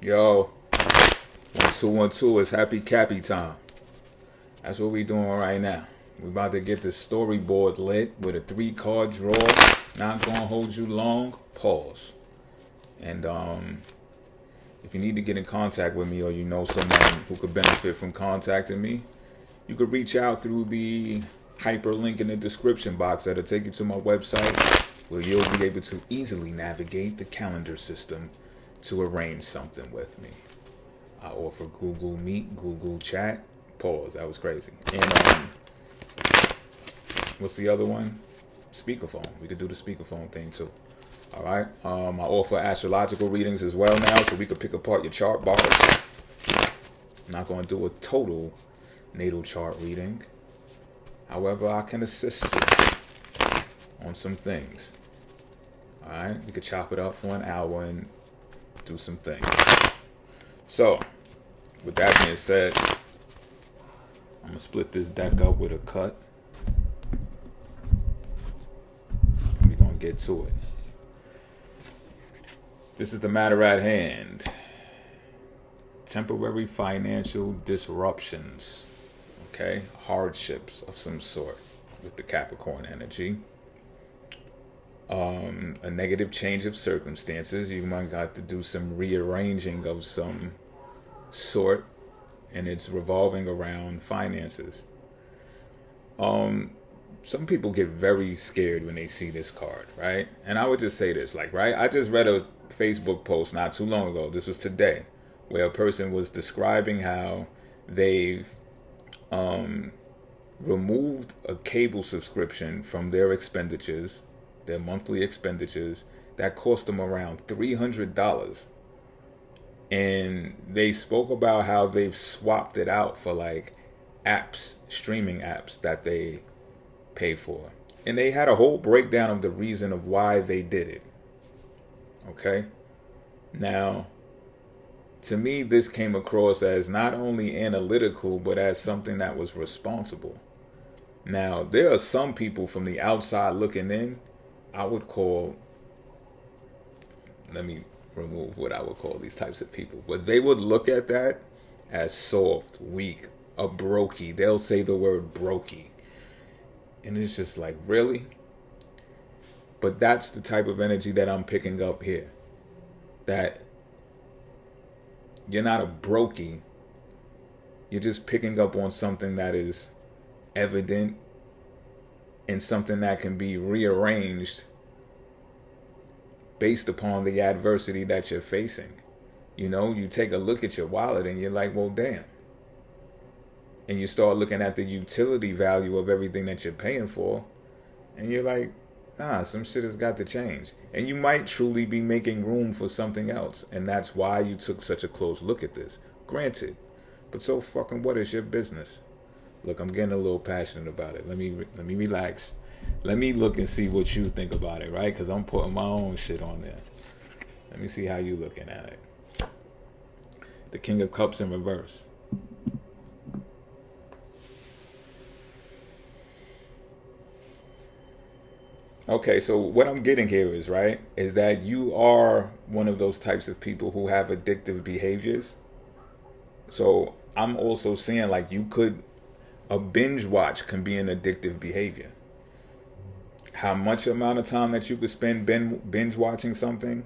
Yo, 1212 is happy Cappy time. That's what we doing right now. We about to get the storyboard lit with a 3 card draw. Not gonna hold you long. Pause. And if you need to get in contact with me or you know someone who could benefit from contacting me, you could reach out through the hyperlink in the description box that'll take you to my website where you'll be able to easily navigate the calendar system to arrange something with me. I offer Google Meet, Google Chat. Pause. That was crazy. And what's the other one? Speakerphone. We could do the speakerphone thing too. All right. I offer astrological readings as well now, so we could pick apart your chart bars. I'm not going to do a total natal chart reading. However, I can assist you on some things. All right. We could chop it up for an hour and do some things. So, with that being said, I'm going to split this deck up with a cut. And we're going to get to it. This is the matter at hand. Temporary financial disruptions. Okay? Hardships of some sort with the Capricorn energy. A negative change of circumstances. You might got to do some rearranging of some sort, and it's revolving around finances. Some people get very scared when they see this card, right? And I would just say this, like, right? I just read a Facebook post not too long ago. This was today, where a person was describing how they've removed a cable subscription from their expenditures, their monthly expenditures, that cost them around $300. And they spoke about how they've swapped it out for like apps, streaming apps that they pay for. And they had a whole breakdown of the reason of why they did it. Okay? Now, to me, this came across as not only analytical, but as something that was responsible. Now, there are some people from the outside looking in, I would call, let me remove what I would call these types of people, but they would look at that as soft, weak, a brokey. They'll say the word brokey. And it's just like, really? But that's the type of energy that I'm picking up here. That you're not a brokey. You're just picking up on something that is evident and something that can be rearranged based upon the adversity that you're facing. You know, you take a look at your wallet and you're like, well, damn. And you start looking at the utility value of everything that you're paying for. And you're like, some shit has got to change. And you might truly be making room for something else. And that's why you took such a close look at this. Granted. But so fucking what is your business? Look, I'm getting a little passionate about it. Let me relax. Let me look and see what you think about it, right? Because I'm putting my own shit on there. Let me see how you looking at it. The King of Cups in reverse. Okay, so what I'm getting here is, right, is that you are one of those types of people who have addictive behaviors. So I'm also saying, like, a binge watch can be an addictive behavior. How much amount of time that you could spend binge watching something,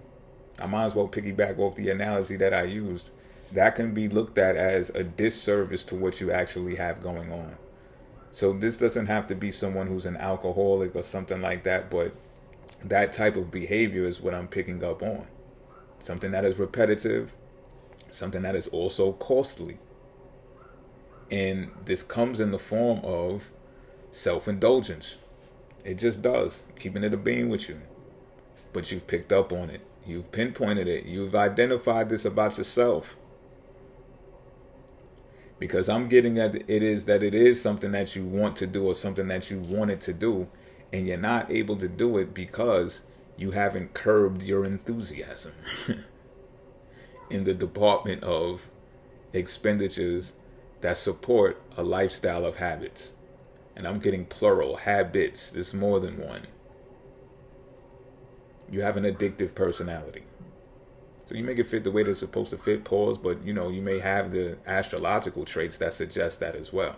I might as well piggyback off the analogy that I used. That can be looked at as a disservice to what you actually have going on. So this doesn't have to be someone who's an alcoholic or something like that, but that type of behavior is what I'm picking up on. Something that is repetitive, something that is also costly. And this comes in the form of self-indulgence. It just does. Keeping it a being with you. But you've picked up on it. You've pinpointed it. You've identified this about yourself. Because I'm getting at it is something that you want to do or something that you wanted to do. And you're not able to do it because you haven't curbed your enthusiasm in the department of expenditures that support a lifestyle of habits. And I'm getting plural, habits. There's more than one. You have an addictive personality. So you make it fit the way that it's supposed to fit, pause, but you know, you may have the astrological traits that suggest that as well.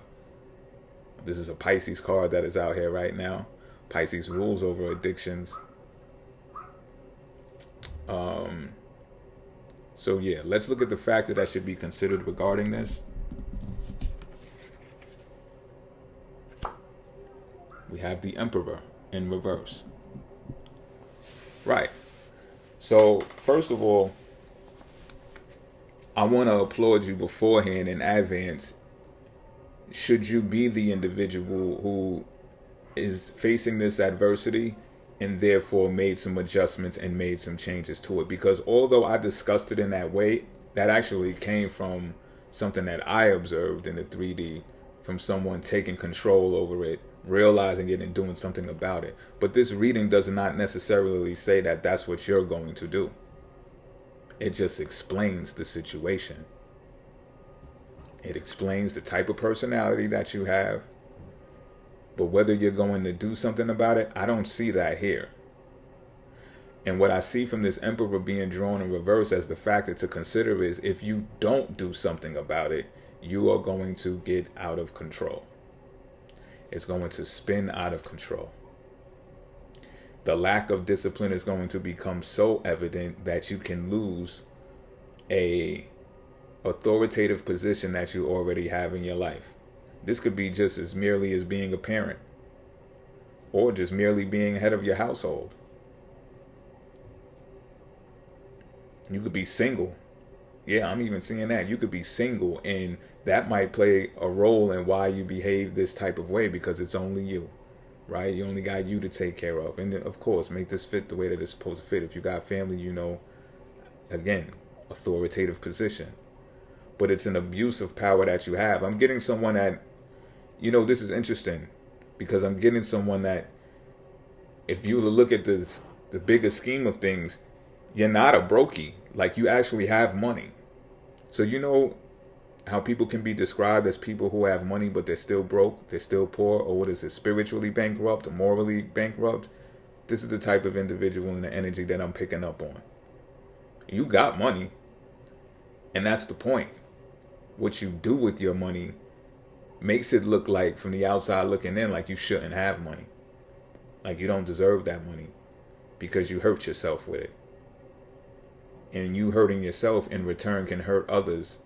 This is a Pisces card that is out here right now. Pisces rules over addictions. So yeah, let's look at the factor that should be considered regarding this. We have the Emperor in reverse. Right. So, first of all, I want to applaud you beforehand in advance. Should you be the individual who is facing this adversity and therefore made some adjustments and made some changes to it? Because although I discussed it in that way, that actually came from something that I observed in the 3D, from someone taking control over it, realizing it, and doing something about it. But this reading does not necessarily say that that's what you're going to do. It just explains the situation. It explains the type of personality that you have. But whether you're going to do something about it, I don't see that here. And what I see from this Emperor being drawn in reverse as the factor to consider is, if you don't do something about it, you are going to get out of control. It's going to spin out of control. The lack of discipline is going to become so evident that you can lose a authoritative position that you already have in your life. This could be just as merely as being a parent, or just merely being head of your household. You could be single. Yeah, I'm even seeing that. You could be single, and that might play a role in why you behave this type of way, because it's only you, right? You only got you to take care of. And of course, make this fit the way that it's supposed to fit. If you got family, you know, again, authoritative position. But it's an abuse of power that you have. I'm getting someone that, you know, this is interesting, because I'm getting someone that, if you look at this, the bigger scheme of things, you're not a brokey. Like, you actually have money. So you know how people can be described as people who have money, but they're still broke, they're still poor, or what is it, spiritually bankrupt, or morally bankrupt? This is the type of individual and the energy that I'm picking up on. You got money, and that's the point. What you do with your money makes it look like, from the outside looking in, like you shouldn't have money. Like you don't deserve that money because you hurt yourself with it. And you hurting yourself in return can hurt others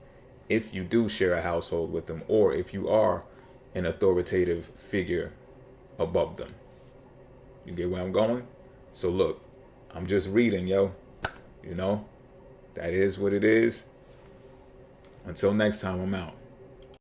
if you do share a household with them, or if you are an authoritative figure above them. You get where I'm going? So look, I'm just reading, yo. You know, that is what it is. Until next time, I'm out.